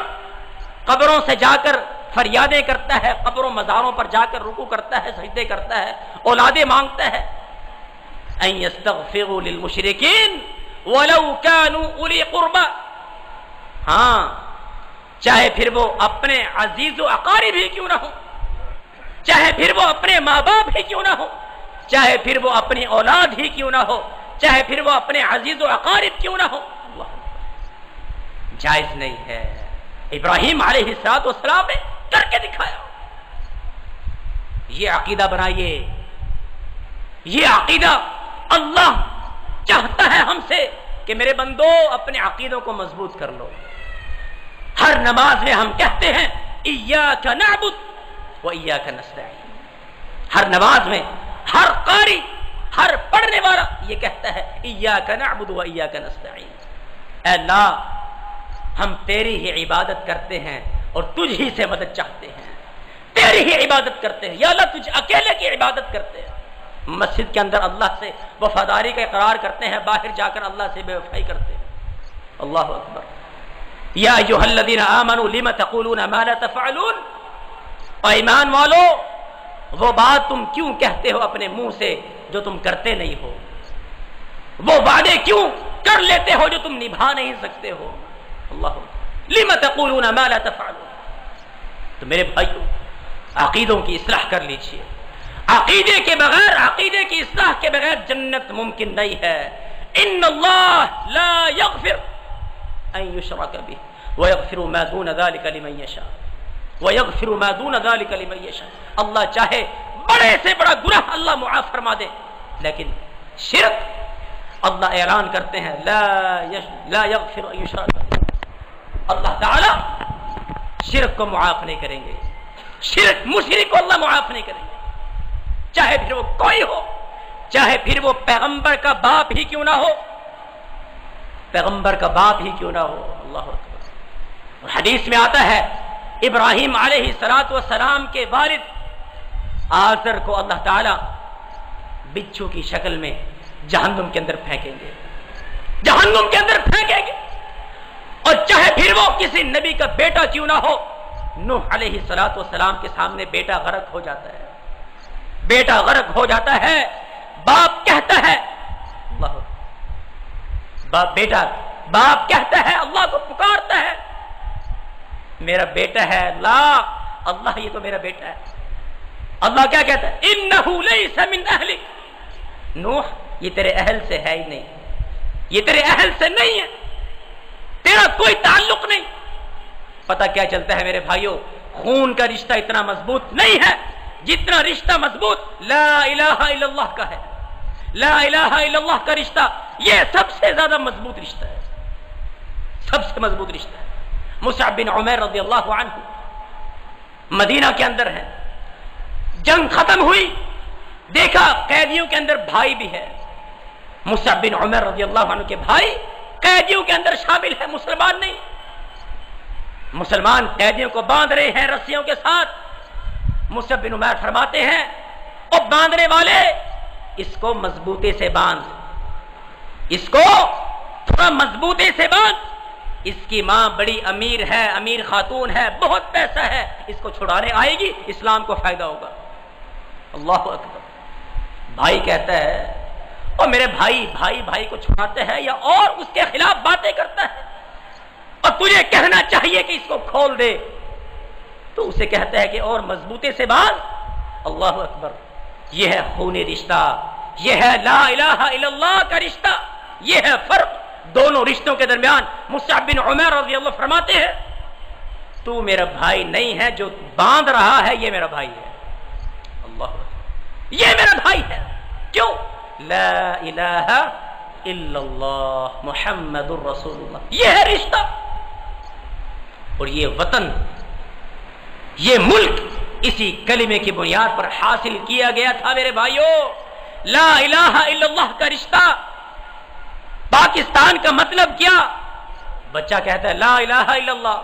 قبروں سے جا کر فریادیں کرتا ہے، قبروں مزاروں پر جا کر رکوع کرتا ہے، سجدے کرتا ہے، اولادیں مانگتا ہے. ان یستغفروا للمشرکین ولو كانوا اولی قربى، ہاں چاہے پھر وہ اپنے عزیز و اقارب ہی کیوں نہ ہو، چاہے پھر وہ اپنے ماں باپ ہی کیوں نہ ہو، چاہے پھر وہ اپنی اولاد ہی کیوں نہ ہو، چاہے پھر وہ اپنے عزیز و اقارب کیوں نہ ہو، جائز نہیں ہے. ابراہیم علیہ السلام نے کر کے دکھایا. یہ عقیدہ بنائیے، یہ عقیدہ اللہ چاہتا ہے ہم سے کہ میرے بندو اپنے عقیدوں کو مضبوط کر لو. ہر نماز میں ہم کہتے ہیں ایاک نعبد و ایاک نستعین. ہر نماز میں ہر قاری، ہر پڑھنے والا یہ کہتا ہے ایاک نعبد و ایاک نستعین. اے اللہ، ہم تیری ہی عبادت کرتے ہیں اور تجھ ہی سے مدد چاہتے ہیں، تیری ہی عبادت کرتے ہیں یا اللہ، تجھ اکیلے کی عبادت کرتے ہیں. مسجد کے اندر اللہ سے وفاداری کا اقرار کرتے ہیں، باہر جا کر اللہ سے بے وفائی کرتے ہیں. اللہ اکبر. یا ایھا الذین آمنوا لم تقولون ما لا تفعلون، اور ایمان والو وہ بات تم کیوں کہتے ہو اپنے منہ سے جو تم کرتے نہیں ہو، وہ وعدے کیوں کر لیتے ہو جو تم نبھا نہیں سکتے ہو. اللہ اکبر. لم تقولون ما لا تفعلون. تو میرے بھائیو، عقیدوں کی اصلاح کر لیجیے. عقیدے کے بغیر، عقیدے کی اصلاح کے بغیر جنت ممکن نہیں ہے. ان اللہ لا یغفر ان یشرک بہ ویغفر ما دون ذلک لمن یشاء ویغفر ما دون ذلک لمن یشاء. اللہ چاہے بڑے سے بڑا گناہ اللہ معاف فرما دے، لیکن شرک اللہ اعلان کرتے ہیں لا یغفر ان یشرک بہ. اللہ تعالی شرک کو معاف نہیں کریں گے، شرک مشرک کو اللہ معاف نہیں کریں گے، چاہے پھر وہ کوئی ہو، چاہے پھر وہ پیغمبر کا باپ ہی کیوں نہ ہو، پیغمبر کا باپ ہی کیوں نہ ہو. اللہ اکبر. اور حدیث میں آتا ہے ابراہیم علیہ السلام کے والد آزر کو اللہ تعالی بچھو کی شکل میں جہنم کے اندر پھینکیں گے، جہنم کے اندر پھینکیں گے. اور چاہے پھر وہ کسی نبی کا بیٹا کیوں نہ ہو، نوح علیہ السلام کے سامنے بیٹا غرق ہو جاتا ہے، بیٹا غرق ہو جاتا ہے. باپ کہتا ہے اللہ، باپ کہتا ہے، اللہ کو پکارتا ہے میرا بیٹا ہے اللہ، اللہ یہ تو میرا بیٹا ہے. اللہ کیا کہتا ہے؟ انہ لیس من اہلک، نوح یہ تیرے اہل سے ہے ہی نہیں، یہ تیرے اہل سے نہیں ہے، تیرا کوئی تعلق نہیں. پتہ کیا چلتا ہے میرے بھائیوں؟ خون کا رشتہ اتنا مضبوط نہیں ہے جتنا رشتہ مضبوط لا الہ الا اللہ کا ہے، لا الہ الا اللہ کا رشتہ یہ سب سے زیادہ مضبوط رشتہ ہے، سب سے مضبوط رشتہ ہے۔ مصعب بن عمیر رضی اللہ عنہ مدینہ کے اندر ہے، جنگ ختم ہوئی، دیکھا قیدیوں کے اندر بھائی بھی ہے، مصعب بن عمیر رضی اللہ عنہ کے بھائی قیدیوں کے اندر شامل ہے، مسلمان نہیں، مسلمان قیدیوں کو باندھ رہے ہیں رسیوں کے ساتھ۔ مصعب بن عمیر فرماتے ہیں او باندھنے والے اس کو مضبوطی سے باندھ، اس کو تھوڑا مضبوطی سے باندھ، اس کی ماں بڑی امیر ہے، امیر خاتون ہے، بہت پیسہ ہے، اس کو چھڑانے آئے گی، اسلام کو فائدہ ہوگا۔ اللہ اکبر۔ بھائی کہتا ہے اور میرے بھائی کو چھڑاتے ہیں یا اور اس کے خلاف باتیں کرتا ہے اور تجھے کہنا چاہیے کہ اس کو کھول دے، تو اسے کہتا ہے کہ اور مضبوطی سے باندھ۔ اللہ اکبر۔ یہ ہے خونی رشتہ، یہ ہے لا الہ الا اللہ کا رشتہ، یہ ہے فرق دونوں رشتوں کے درمیان۔ مصعب بن عمیر رضی اللہ فرماتے ہیں تو میرا بھائی نہیں ہے، جو باندھ رہا ہے یہ میرا بھائی ہے۔ اللہ اکبر، یہ میرا بھائی ہے۔ کیوں؟ لا الہ الا اللہ محمد الرسول اللہ، یہ ہے رشتہ۔ اور یہ وطن، یہ ملک اسی کلمے کی بنیاد پر حاصل کیا گیا تھا میرے بھائیوں۔ لا الہ الا اللہ کا رشتہ۔ پاکستان کا مطلب کیا؟ بچہ کہتا ہے لا الہ الا اللہ،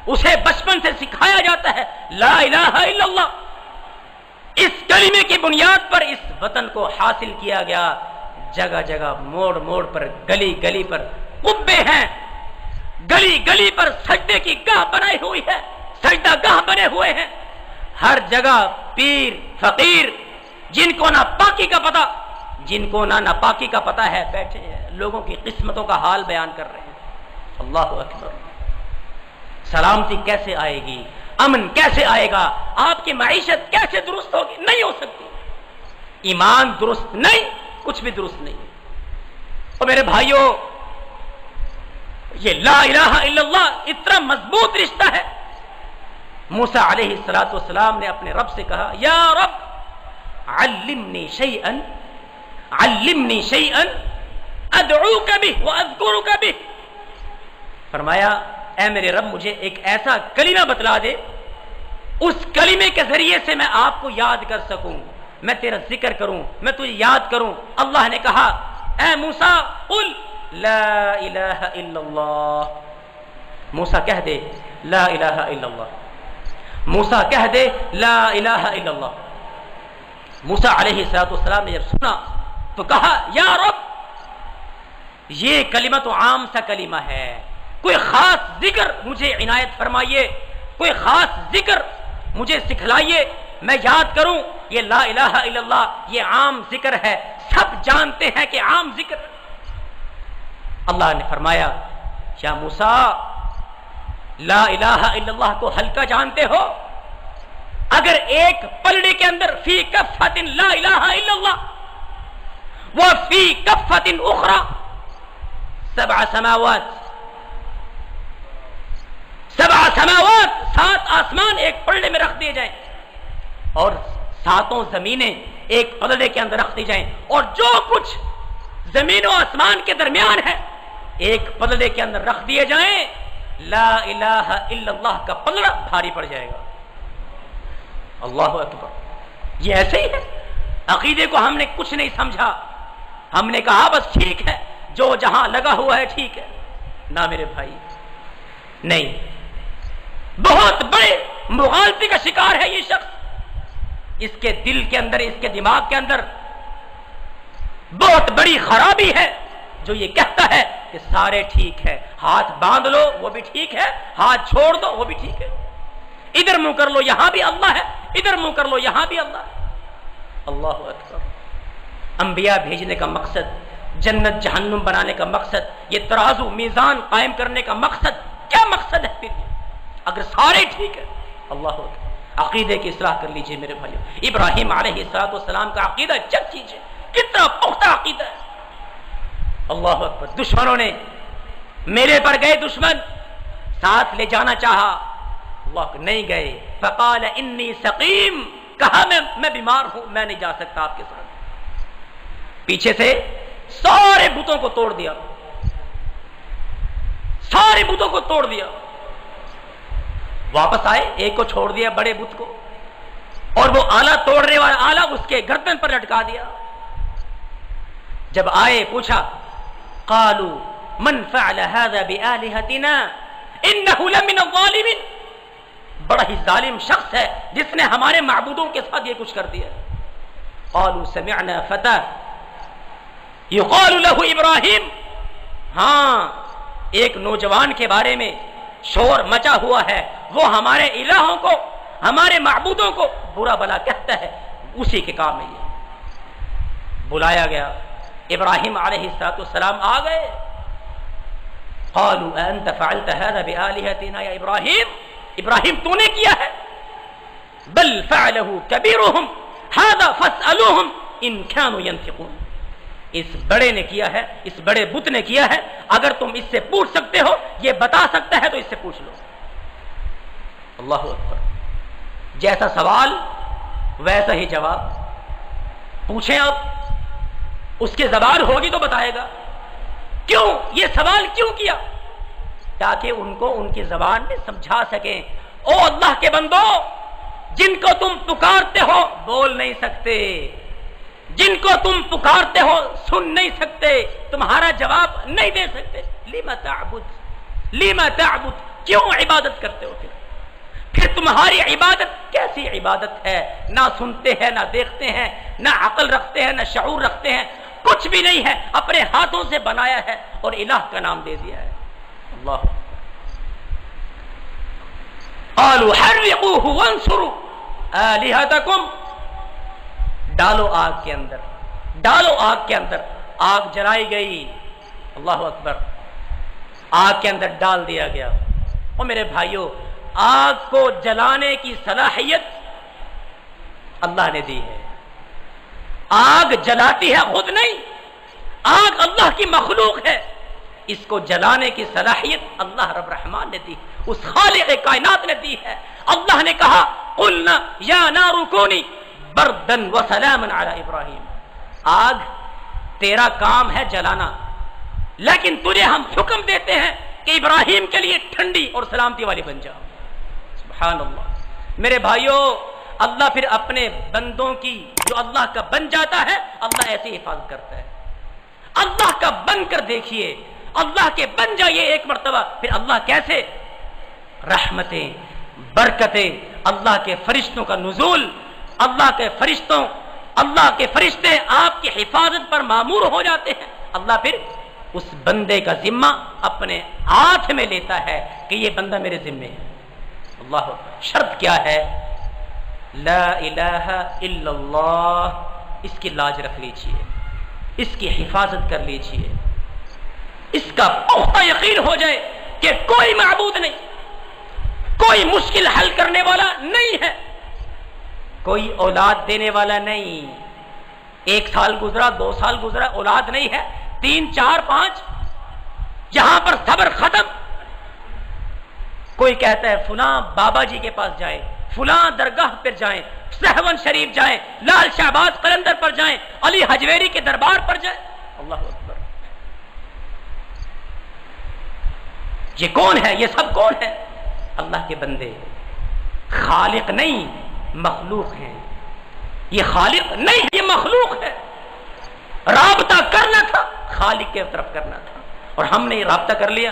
اسے بچپن سے سکھایا جاتا ہے لا الہ الا اللہ۔ اس کلمے کی بنیاد پر اس وطن کو حاصل کیا گیا۔ جگہ جگہ موڑ موڑ پر گلی گلی پر قبے ہیں، گلی گلی پر سجدے کی گاہ بنائی ہوئی ہے، سجدہ گاہ بنے ہوئے ہیں، ہر جگہ پیر فقیر جن کو نہ پاکی کا پتہ، جن کو نہ ناپاکی کا پتہ ہے، بیٹھے ہیں لوگوں کی قسمتوں کا حال بیان کر رہے ہیں۔ اللہ اکبر۔ سلامتی کیسے آئے گی؟ امن کیسے آئے گا؟ آپ کی معیشت کیسے درست ہوگی؟ نہیں ہو سکتی۔ ایمان درست نہیں، کچھ بھی درست نہیں۔ اور میرے بھائیوں، یہ لا الہ الا اللہ اتنا مضبوط رشتہ ہے۔ موسیٰ علیہ السلام نے اپنے رب سے کہا یا رب علمنی شیئا، علمنی شیئا ادعوک بہ واذکرک بہ۔ فرمایا اے میرے رب مجھے ایک ایسا کلمہ بتلا دے، اس کلمے کے ذریعے سے میں آپ کو یاد کر سکوں، میں تیرا ذکر کروں، میں تجھے یاد کروں۔ اللہ نے کہا اے موسیٰ قل لا الہ الا اللہ، موسیٰ کہہ دے لا الہ الا اللہ، موسیٰ کہہ دے لا الہ الا اللہ۔ موسیٰ علیہ السلام نے جب سنا تو کہا یا رب یہ کلمہ تو عام سا کلمہ ہے، کوئی خاص ذکر مجھے عنایت فرمائیے، کوئی خاص ذکر مجھے سکھلائیے، میں یاد کروں۔ یہ لا الہ الا اللہ یہ عام ذکر ہے، سب جانتے ہیں کہ عام ذکر۔ اللہ نے فرمایا یا موسیٰ لا الہ الا اللہ کو ہلکا جانتے ہو؟ اگر ایک پلڑے کے اندر فی کفۃ لا الہ الا اللہ وفی کفۃ اخری سبع سماوات، سبع سماوات، 7 آسمان ایک پلڑے میں رکھ دیے جائیں اور 7 زمینیں ایک پلڑے کے اندر رکھ دی جائیں، اور جو کچھ زمین و آسمان کے درمیان ہے ایک پلڑے کے اندر رکھ دیے جائیں، لا الہ الا اللہ کا پلڑا بھاری پڑ جائے گا۔ اللہ اکبر۔ یہ ایسے ہی ہے، عقیدے کو ہم نے کچھ نہیں سمجھا، ہم نے کہا بس ٹھیک ہے جو جہاں لگا ہوا ہے ٹھیک ہے۔ نہ میرے بھائی، نہیں، بہت بڑے مغالطے کا شکار ہے یہ شخص۔ اس کے دل کے اندر، اس کے دماغ کے اندر بہت بڑی خرابی ہے جو یہ کہتا ہے کہ سارے ٹھیک ہے، ہاتھ باندھ لو وہ بھی ٹھیک ہے، ہاتھ چھوڑ دو وہ بھی ٹھیک ہے، ادھر منہ کر لو یہاں بھی اللہ ہے، ادھر منہ کر لو یہاں بھی اللہ ہے۔ اللہ اکبر۔ انبیاء بھیجنے کا مقصد، جنت جہنم بنانے کا مقصد، یہ ترازو میزان قائم کرنے کا مقصد، کیا مقصد ہے پھر اگر سارے ٹھیک ہے؟ اللہ اکبر۔ عقیدے کی اصلاح کر لیجئے میرے بھائیو۔ ابراہیم علیہ السلام کا عقیدہ چیک کیجئے، کتنا پختہ عقیدہ ہے۔ اللہ اکبر۔ دشمنوں نے میرے پر گئے، دشمن ساتھ لے جانا چاہا، اللہ نہیں گئے۔ فقال انی سقیم، کہا میں بیمار ہوں، میں نہیں جا سکتا آپ کے ساتھ۔ پیچھے سے سارے بتوں کو توڑ دیا، سارے بتوں کو توڑ دیا۔ واپس آئے، ایک کو چھوڑ دیا بڑے بت کو، اور وہ آلہ توڑنے والا آلہ اس کے گردن پر لٹکا دیا۔ جب آئے پوچھا، قالوا من فعل هذا بآلهتنا انه لمن الظالمین، بڑا ہی ظالم شخص ہے جس نے ہمارے معبودوں کے ساتھ یہ کچھ کر دیا۔ قالوا سمعنا فتى يقال له ابراہیم، ہاں ایک نوجوان کے بارے میں شور مچا ہوا ہے، وہ ہمارے الہوں کو، ہمارے معبودوں کو برا بلا کہتا ہے، اسی کے کام ہے یہ۔ بلایا گیا، ابراہیم علیہ السلام آ گئے۔ قالوا انت فعلت هذا بآلهتنا یا ابراہیم، ابراہیم تو نے کیا ہے؟ بل فعله كبيرهم هذا فاسألوهم ان كانوا ينطقون، اس بڑے نے کیا ہے، اس بڑے بت نے کیا ہے، اگر تم اس سے پوچھ سکتے ہو، یہ بتا سکتا ہے تو اس سے پوچھ لو۔ اللہ اکبر، جیسا سوال ویسا ہی جواب۔ پوچھیں آپ، اس کی زبان ہوگی تو بتائے گا۔ کیوں یہ سوال کیوں کیا؟ تاکہ ان کو ان کی زبان میں سمجھا سکیں، او اللہ کے بندو، جن کو تم پکارتے ہو بول نہیں سکتے، جن کو تم پکارتے ہو سن نہیں سکتے، تمہارا جواب نہیں دے سکتے، لما تعبد، کیوں عبادت کرتے ہو؟ پھر تمہاری عبادت کیسی عبادت ہے؟ نہ سنتے ہیں، نہ دیکھتے ہیں، نہ عقل رکھتے ہیں، نہ شعور رکھتے ہیں، کچھ بھی نہیں ہے، اپنے ہاتھوں سے بنایا ہے اور الہ کا نام دے دیا ہے۔ اللہ، قالوا حرقوه وانصروا آلهتكم، ڈالو آگ کے اندر، ڈالو آگ کے اندر۔ آگ جلائی گئی، اللہ اکبر، آگ کے اندر ڈال دیا گیا۔ اور میرے بھائیوں، آگ کو جلانے کی صلاحیت اللہ نے دی ہے۔ آگ جلاتی ہے خود نہیں، آگ اللہ کی مخلوق ہے، اس کو جلانے کی صلاحیت اللہ رب رحمان نے دی، اس خالق کائنات نے دی ہے۔ اللہ نے کہا قلنا یا نار کونی بردن وسلاما علی ابراہیم، آگ تیرا کام ہے جلانا، لیکن تجھے ہم حکم دیتے ہیں کہ ابراہیم کے لیے ٹھنڈی اور سلامتی والی بن جاؤ۔ سبحان اللہ۔ میرے بھائیوں، اللہ پھر اپنے بندوں کی جو اللہ کا بن جاتا ہے، اللہ ایسی حفاظت کرتا ہے۔ اللہ کا بن کر دیکھیے، اللہ کے بن جائیے ایک مرتبہ، پھر اللہ کیسے رحمتیں، برکتیں، اللہ کے فرشتوں کا نزول، اللہ کے فرشتے آپ کی حفاظت پر مامور ہو جاتے ہیں۔ اللہ پھر اس بندے کا ذمہ اپنے ہاتھ میں لیتا ہے کہ یہ بندہ میرے ذمے ہے۔ اللہ، شرط کیا ہے؟ لا الہ الا اللہ، اس کی لاج رکھ لیجئے، اس کی حفاظت کر لیجئے، اس کا پختہ یقین ہو جائے کہ کوئی معبود نہیں، کوئی مشکل حل کرنے والا نہیں ہے، کوئی اولاد دینے والا نہیں۔ 1 سال گزرا، 2 سال گزرا، اولاد نہیں ہے، 3 4 5، جہاں پر صبر ختم۔ کوئی کہتا ہے فلاں بابا جی کے پاس جائیں، فلاں درگاہ پر جائیں، سہون شریف جائیں، لال شہباز قلندر پر جائیں، علی حجویری کے دربار پر جائیں۔ اللہ اکبر، یہ کون ہے؟ یہ سب کون ہے؟ اللہ کے بندے، خالق نہیں مخلوق ہیں۔ یہ خالق نہیں، یہ مخلوق ہے۔ رابطہ کرنا تھا خالق کی طرف کرنا تھا، اور ہم نے یہ رابطہ کر لیا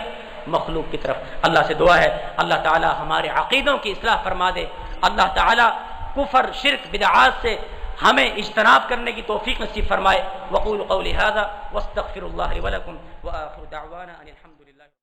مخلوق کی طرف۔ اللہ سے دعا ہے اللہ تعالی ہمارے عقیدوں کی اصلاح فرما دے، اللہ تعالی کفر، شرک، بدعات سے ہمیں اجتناب کرنے کی توفیق نصیب فرمائے۔ وقولوا قولی ھذا واستغفر اللہ لی ولکم وآخر دعوانا ان الحمد